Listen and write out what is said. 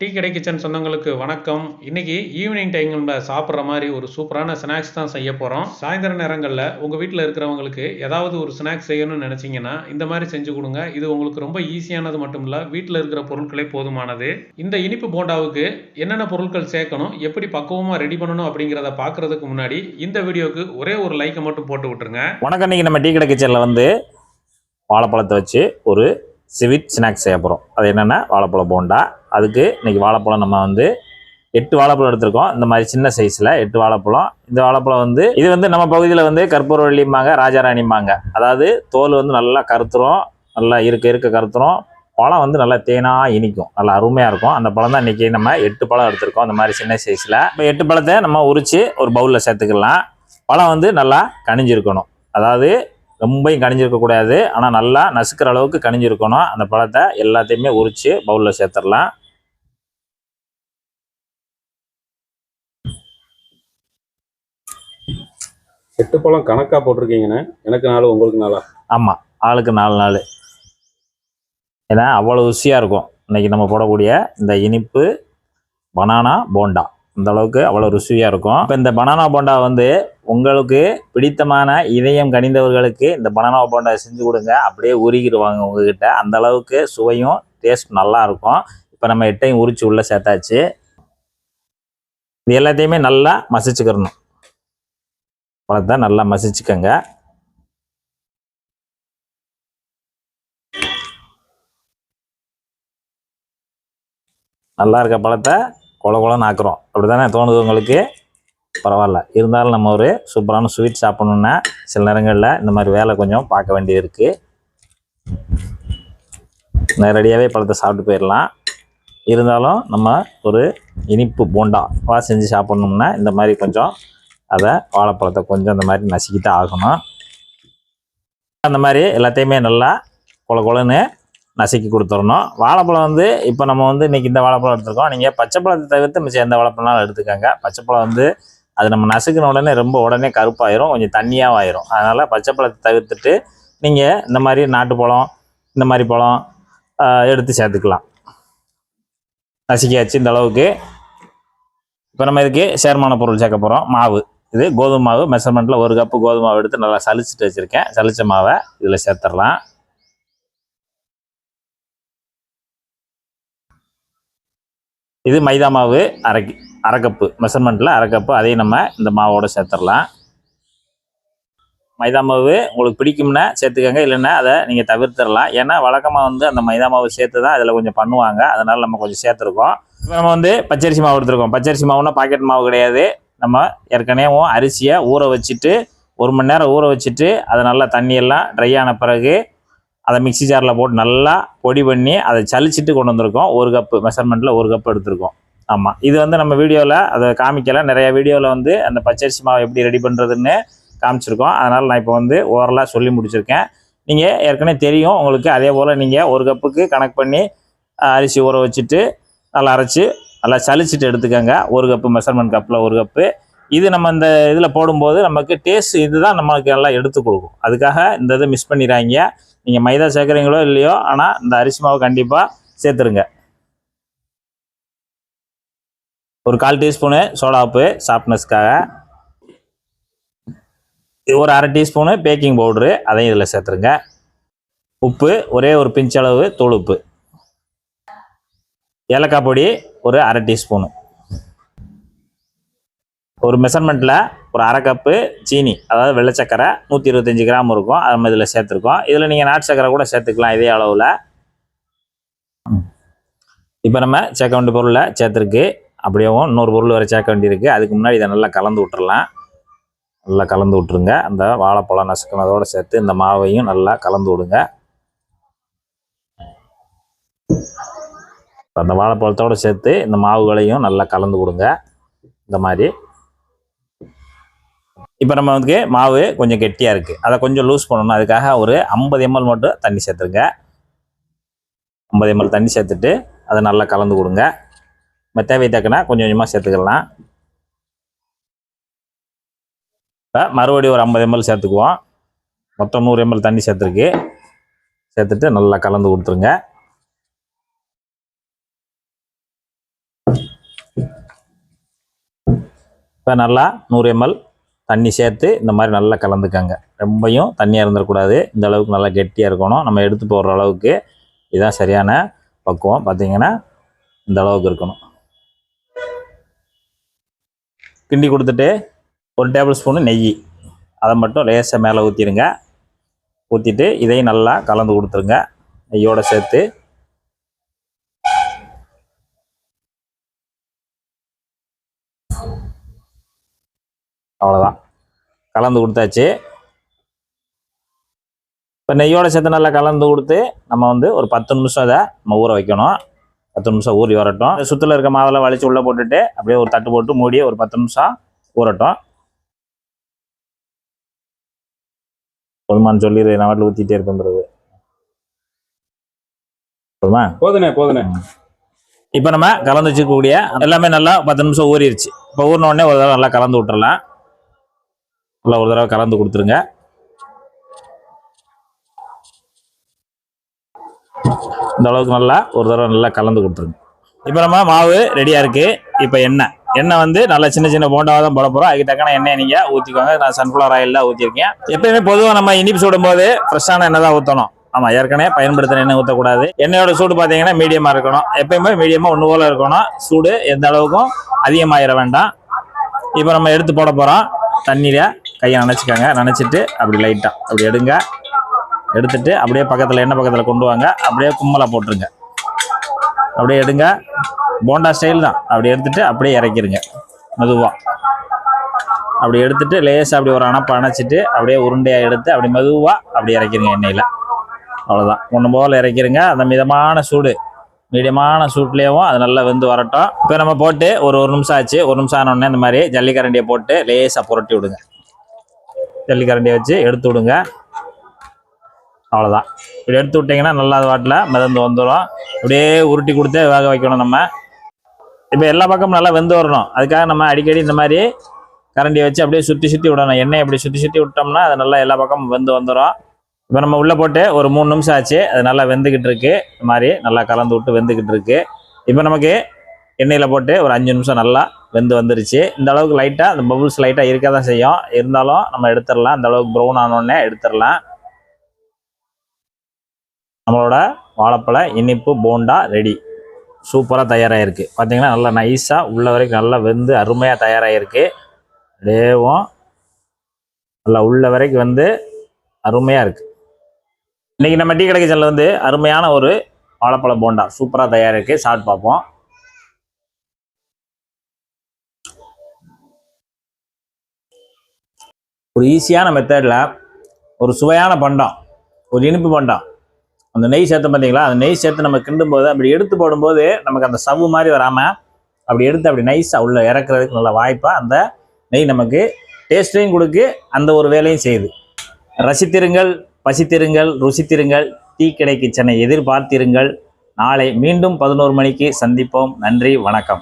Tea கடை kitchen சொந்தங்களுக்கு வணக்கம். இன்னைக்கு ஈவினிங் டைம்ல சாப்பிட்ற மாதிரி ஒரு சூப்பரான ஸ்நாக்ஸ் தான் செய்ய போகிறோம். சாயந்தர நேரங்களில் உங்கள் வீட்டில் இருக்கிறவங்களுக்கு ஏதாவது ஒரு ஸ்நாக்ஸ் செய்யணும்னு நினச்சிங்கன்னா இந்த மாதிரி செஞ்சு கொடுங்க. இது உங்களுக்கு ரொம்ப ஈஸியானது மட்டும் இல்லை, வீட்டில் இருக்கிற பொருட்களே போதுமானது. இந்த இனிப்பு போண்டாவுக்கு என்னென்ன பொருட்கள் சேர்க்கணும், எப்படி பக்குவமாக ரெடி பண்ணணும் அப்படிங்கிறத பார்க்குறதுக்கு முன்னாடி இந்த வீடியோவுக்கு ஒரே ஒரு லைக்கை மட்டும் போட்டு விட்டுருங்க. வணக்கம். இன்னைக்கு நம்ம டீ கடை கிச்சனில் வாழைப்பழத்தை வச்சு ஒரு ஸ்வீட் ஸ்நாக்ஸ் செய்ய போகிறோம். அது என்னென்னா வாழைப்பழம் போண்டா. அதுக்கு இன்றைக்கி வாழைப்பழம் நம்ம 8 வாழைப்பழம் எடுத்திருக்கோம். இந்த மாதிரி சின்ன சைஸில் 8 வாழைப்பழம். இந்த வாழைப்பழம் இது நம்ம பகுதியில் கற்பூரவள்ளிம்பாங்க, ராஜாராணிம்பாங்க. அதாவது தோல் நல்லா கருத்துரும், நல்லா இருக்க கருத்துரும். பழம் நல்லா தேனாக இனிக்கும், நல்லா அருமையாக இருக்கும். அந்த பழம் தான் இன்றைக்கி நம்ம 8 பழம் எடுத்திருக்கோம், இந்த மாதிரி சின்ன சைஸில். இப்போ 8 பழத்தை நம்ம உரித்து ஒரு பவுலில் சேர்த்துக்கலாம். பழம் நல்லா கனிஞ்சிருக்கணும், அதாவது ரொம்பையும் கனிஞ்சிருக்கக்கூடாது, ஆனால் நல்லா நசுக்கிற அளவுக்கு கனிஞ்சிருக்கணும். அந்த பழத்தை எல்லாத்தையுமே உரித்து பவுலில் சேர்த்துடலாம். எட்டு பழம் கணக்காக போட்டிருக்கீங்கண்ணே. எனக்கு 4, உங்களுக்கு 4? ஆமாம், ஆளுக்கு 4. ஏன்னா அவ்வளோ ருசியாக இருக்கும் இன்றைக்கி நம்ம போடக்கூடிய இந்த இனிப்பு பனானா போண்டா. இந்த அளவுக்கு அவ்வளோ ருசியாக இருக்கும். இப்போ இந்த பனானா போண்டா உங்களுக்கு பிடித்தமான இதயம் கனிந்தவர்களுக்கு இந்த பனானா போண்டா செஞ்சு கொடுங்க, அப்படியே உருகிடுவாங்க உங்ககிட்ட. அந்த அளவுக்கு சுவையும் டேஸ்ட் நல்லா இருக்கும். இப்போ நம்ம 8ஐயும் உரிச்சு உள்ளே சேர்த்தாச்சு. இது எல்லாத்தையுமே நல்லா மசிச்சுக்கிறணும். பழத்தை நல்லா மசிச்சுக்கங்க. நல்லா இருக்க பழத்தை கொலன்னு ஆக்குறோம், அப்படி தானே தோணுது உங்களுக்கு? பரவாயில்ல, இருந்தாலும் நம்ம ஒரு சூப்பரான ஸ்வீட் சாப்பிட்ணுன்னா சில நேரங்களில் இந்த மாதிரி வேலை கொஞ்சம் பார்க்க வேண்டியது இருக்குது. நேரடியாகவே பழத்தை சாப்பிட்டு போயிடலாம். இருந்தாலும் நம்ம ஒரு இனிப்பு போண்டாவா செஞ்சு சாப்பிட்ணும்னா இந்த மாதிரி கொஞ்சம் அதை வாழைப்பழத்தை கொஞ்சம் இந்த மாதிரி நசுக்கிட்டு ஆகணும். அந்த மாதிரி எல்லாத்தையுமே நல்லா கொலன்னு நசுக்கி கொடுத்துடணும். வாழைப்பழம் இப்போ நம்ம இன்றைக்கி இந்த வாழைப்பழம் எடுத்துருக்கோம். நீங்கள் பச்சை பழத்தை தவிர்த்து மிச்சம் எந்த வாழைப்பழம்னாலும் எடுத்துக்கோங்க. பச்சை பழம் அது நம்ம நசுக்கின உடனே உடனே கருப்பாயிரும், கொஞ்சம் தண்ணியாகவும் ஆயிரும். அதனால் பச்சை பழத்தை தவிர்த்துட்டு நீங்கள் இந்த மாதிரி நாட்டுப்பழம், இந்த மாதிரி பழம் எடுத்து சேர்த்துக்கலாம். நசுக்கியாச்சு இந்த அளவுக்கு. இப்போ நம்ம இதுக்கு சேர்மான பொருள் சேர்க்க போகிறோம். மாவு, இது கோதுமை மாவு. மெஷர்மெண்ட்டில் 1 கப்பு கோதுமை மாவு எடுத்து நல்லா சலிச்சுட்டு வச்சுருக்கேன். சலிச்ச மாவை இதில் சேர்த்துடலாம். இது மைதா மாவு அரை கப்பு, மெஷர்மெண்ட்டில் அரை கப்பு. அதையும் நம்ம இந்த மாவோடு சேர்த்துடலாம். மைதா மாவு உங்களுக்கு பிடிக்கும்னா சேர்த்துக்கங்க, இல்லைன்னா அதை நீங்கள் தவிர்த்துடலாம். ஏன்னா வழக்கமாக அந்த மைதா மாவு சேர்த்து தான் அதில் கொஞ்சம் பண்ணுவாங்க, அதனால் நம்ம கொஞ்சம் சேர்த்துருக்கோம். இப்போ நம்ம பச்சரிசி மாவு எடுத்துருக்கோம். பச்சரிசி மாவுன்னா பாக்கெட் மாவு கிடையாது. நம்ம ஏற்கனவே அரிசியை ஊற வச்சுட்டு 1 மணி நேரம் ஊற வச்சுட்டு அதை நல்லா தண்ணியெல்லாம் ட்ரை ஆன பிறகு அதை மிக்சி ஜாரில் போட்டு நல்லா பொடி பண்ணி அதை சலிச்சிட்டு கொண்டு வந்திருக்கோம். 1 கப்பு மெஷர்மெண்ட்டில் 1 கப்பு எடுத்திருக்கோம். ஆமாம், இது நம்ம வீடியோவில் அதை காமிக்கலை. நிறைய வீடியோவில் அந்த பச்சரிசி மாவு எப்படி ரெடி பண்ணுறதுன்னு காமிச்சிருக்கோம். அதனால் நான் இப்போ ஓரலாக சொல்லி முடிச்சிருக்கேன். நீங்கள் ஏற்கனவே தெரியும் உங்களுக்கு. அதே போல் நீங்கள் 1 கப்புக்கு கணக்கு பண்ணி அரிசி ஊற வச்சுட்டு நல்லா அரைச்சி நல்லா சலிச்சிட்டு எடுத்துக்கோங்க. 1 கப்பு மெஷர்மெண்ட் கப்பில் 1 கப்பு. இது நம்ம இந்த இதில் போடும்போது நமக்கு டேஸ்ட் இதுதான் நம்மளுக்கு நல்லா எடுத்து கொடுக்கும். அதுக்காக இந்த இதை மிஸ் பண்ணிடுறாங்க. நீங்கள் மைதா சேர்க்குறீங்களோ இல்லையோ, ஆனால் இந்த அரிசி மாவு கண்டிப்பாக சேர்த்துருங்க. ஒரு 1/4 டீஸ்பூனு சோடாப்பு சாஃப்ட்னஸ்க்காக. ஒரு அரை டீஸ்பூனு பேக்கிங் பவுட்ரு, அதையும் இதில் சேர்த்துருங்க. உப்பு ஒரே ஒரு பிஞ்ச் அளவு தூள் உப்பு. ஏலக்காய் பொடி ஒரு அரை டீஸ்பூனு. ஒரு மெஷர்மெண்ட்டில் ஒரு அரை கப்பு சீனி, அதாவது வெள்ளை சக்கரை 125 கிராம் இருக்கும், அது நம்ம இதில் சேர்த்துருக்கோம். இதில் நீங்கள் நாட்டு சக்கரை கூட சேர்த்துக்கலாம் இதே அளவில். இப்போ நம்ம சேர்க்க வேண்டிய பொருளை சேர்த்துருக்கு. அப்படியேவும் இன்னொரு பொருள் வரை சேர்க்க வேண்டியிருக்கு. அதுக்கு முன்னாடி இதை நல்லா கலந்து விட்டுறலாம். நல்லா கலந்து விட்டுருங்க. அந்த வாழைப்பழம் நசுக்கினதோடு சேர்த்து இந்த மாவையும் நல்லா கலந்து விடுங்க. அந்த வாழைப்பழத்தோடு சேர்த்து இந்த மாவுகளையும் நல்லா கலந்து கொடுங்க இந்த மாதிரி. இப்போ நம்ம மாவு கொஞ்சம் கெட்டியாக இருக்குது, அதை கொஞ்சம் லூஸ் பண்ணணும். அதுக்காக ஒரு 50 ml மட்டும் தண்ணி சேர்த்துருங்க. 50 ml தண்ணி சேர்த்துட்டு அதை நல்லா கலந்து கொடுங்க. நம்ம தேவை தக்கனா கொஞ்சம் கொஞ்சமாக சேர்த்துக்கலாம். இப்போ மறுபடியும் ஒரு 50 ml சேர்த்துக்குவோம். மொத்தம் 100 ml தண்ணி சேர்த்துருக்கு. சேர்த்துட்டு நல்லா கலந்து கொடுத்துருங்க. இப்போ நல்லா 100 ml தண்ணி சேர்த்து இந்த மாதிரி நல்லா கலந்துக்கங்க. ரொம்பையும் தண்ணியாக இருந்துடக்கூடாது. இந்த அளவுக்கு நல்லா கெட்டியாக இருக்கணும். நம்ம எடுத்து போடுற அளவுக்கு இதுதான் சரியான பக்குவம். பார்த்தீங்கன்னா இந்த அளவுக்கு இருக்கணும். கிண்டி கொடுத்துட்டு 1 டேபிள் ஸ்பூனு நெய் அதை மட்டும் லேசாக மேலே ஊற்றிடுங்க. ஊற்றிட்டு இதையும் நல்லா கலந்து கொடுத்துருங்க நெய்யோடு சேர்த்து. அவ்வளோதான், கலந்து கொடுத்தாச்சு. இப்போ நெய்யோடு சேர்த்து நல்லா கலந்து கொடுத்து நம்ம வந்து ஒரு 10 நிமிஷம் அதை நம்ம ஊற வைக்கணும். 10 நிமிஷம் ஊறி வரட்டும். சுற்றில் இருக்க மாவில் வலிச்சு உள்ளே போட்டுட்டு அப்படியே ஒரு தட்டு போட்டு மூடி ஒரு 10 நிமிஷம் ஊறட்டும். போதுமான்னு சொல்லிடு, நான் வாட்டில் ஊற்றிட்டே இருப்பேன். பிறகு போதுமா? போதுனே. இப்போ நம்ம கலந்து வச்சுக்கக்கூடிய எல்லாமே நல்லா 10 நிமிஷம் ஊறிடுச்சு. இப்போ ஊறினோடனே ஒரு தடவை நல்லா கலந்து விட்டுறலாம். நல்லா ஒரு தடவை கலந்து கொடுத்துருங்க. இந்த அளவுக்கு நல்லா ஒரு தடவை நல்லா கலந்து கொடுத்துருங்க. இப்போ நம்ம மாவு ரெடியாக இருக்குது. இப்போ எண்ணெய் வந்து நல்லா சின்ன சின்ன போண்டாவாக தான் போட போகிறோம். அதுக்கு தக்கன எண்ணெய் நீங்கள் ஊற்றிக்கோங்க. நான் சன்ஃப்ளவர் ஆயில் தான் ஊற்றிருக்கேன். எப்பயுமே பொதுவாக நம்ம இனிப்பு சுடும்போது ஃப்ரெஷ்ஷான எண்ணெய் தான் ஊற்றணும். ஆமாம், ஏற்கனவே பயன்படுத்துகிற எண்ணெய் ஊற்றக்கூடாது. எண்ணெயோட சூடு பார்த்தீங்கன்னா மீடியமாக இருக்கணும். எப்பயுமே மீடியமாக ஒன்று போல் இருக்கணும். சூடு எந்த அளவுக்கும் அதிகமாகிட வேண்டாம். இப்போ நம்ம எடுத்து போட போகிறோம். தண்ணியில் கையை நனைச்சிக்கோங்க. நனைச்சிட்டு அப்படி லைட்டாக அப்படி எடுங்க. எடுத்துட்டு அப்படியே பக்கத்தில் எண்ணெய் பக்கத்தில் கொண்டு வாங்க. அப்படியே கும்மலை போட்டுருங்க. அப்படியே எடுங்க. போண்டா ஸ்டைல் தான். அப்படி எடுத்துட்டு அப்படியே இறக்கிடுங்க மெதுவாக. அப்படி எடுத்துட்டு லேசாக அப்படி ஒரு அணைப்பை அணைச்சிட்டு அப்படியே உருண்டையாக எடுத்து அப்படி மெதுவாக அப்படி இறக்கிடுங்க எண்ணெயில். அவ்வளோதான், ஒன்று போல் இறக்கிடுங்க. அந்த மிதமான சூடு மீடியமான சூட்லேயும் அது நல்லா வெந்து வரட்டும். இப்போ நம்ம போட்டு ஒரு நிமிஷம் ஆச்சு. ஒரு நிமிஷம் ஆனோடனே இந்த மாதிரி ஜல்லிக்கரண்டியை போட்டு லேசாக புரட்டி விடுங்க. ஜல்லிக்கரண்டியை வச்சு எடுத்து விடுங்க. அவ்வளோதான், இப்படி எடுத்து விட்டிங்கன்னா நல்லா அது வாட்டில் மிதந்து வந்துடும். அப்படியே உருட்டி கொடுத்து வேக வைக்கணும் நம்ம. இப்போ எல்லா பக்கமும் நல்லா வெந்து வரணும். அதுக்காக நம்ம அடிக்கடி இந்த மாதிரி கரண்டியை வச்சு அப்படியே சுற்றி சுற்றி விடணும். எண்ணெய் அப்படி சுற்றி சுற்றி விட்டோம்னா அது நல்லா எல்லா பக்கமும் வெந்து வந்துடும். இப்போ நம்ம உள்ளே போட்டு ஒரு 3 நிமிஷம் ஆச்சு. அது நல்லா வெந்துக்கிட்டு இருக்கு. இந்த மாதிரி நல்லா கலந்து விட்டு வெந்துக்கிட்டு இருக்கு. இப்போ நமக்கு எண்ணெயில் போட்டு ஒரு 5 நிமிஷம் நல்லா வெந்து வந்துருச்சு. இந்த அளவுக்கு லைட்டாக அந்த பபுள்ஸ் லைட்டாக இருக்க தான் செய்யும். இருந்தாலும் நம்ம எடுத்துடலாம். இந்த அளவுக்கு ப்ரௌன் ஆனோடனே எடுத்துடலாம். நம்மளோட வாழைப்பழ இனிப்பு போண்டா ரெடி. சூப்பராக தயாராகிருக்கு. பார்த்தீங்கன்னா நல்லா நைஸாக உள்ள வரைக்கும் நல்லா வெந்து அருமையாக தயாராகிருக்கு. டேவும் நல்லா உள்ள வரைக்கும் வந்து அருமையாக இருக்குது. இன்றைக்கி நம்ம டீ கடை கிச்சனில் வந்து அருமையான ஒரு வாழைப்பழ போண்டா சூப்பராக தயாராகிருக்கு. சாப்பிட்டு பார்ப்போம். ஒரு ஈஸியான மெத்தடில் ஒரு சுவையான பண்டம், ஒரு இனிப்பு பண்டம். அந்த நெய் சேர்த்து பார்த்தீங்களா, அந்த நெய் சேர்த்து நம்ம கிண்டும் போது அப்படி எடுத்து போடும்போது நமக்கு அந்த சவ்வு மாதிரி வராமல் அப்படி எடுத்து அப்படி நைஸாக உள்ள இறக்குறதுக்கு நல்ல வாய்ப்பாக அந்த நெய் நமக்கு டேஸ்ட்டையும் கொடுக்கு, அந்த ஒரு வேலையும் செய்யுது. ரசித்திருங்கள், பசித்திருங்கள், ருசித்திருங்கள். டீ கடை கிச்சனை எதிர்பார்த்திருங்கள். நாளை மீண்டும் 11 மணிக்கு சந்திப்போம். நன்றி, வணக்கம்.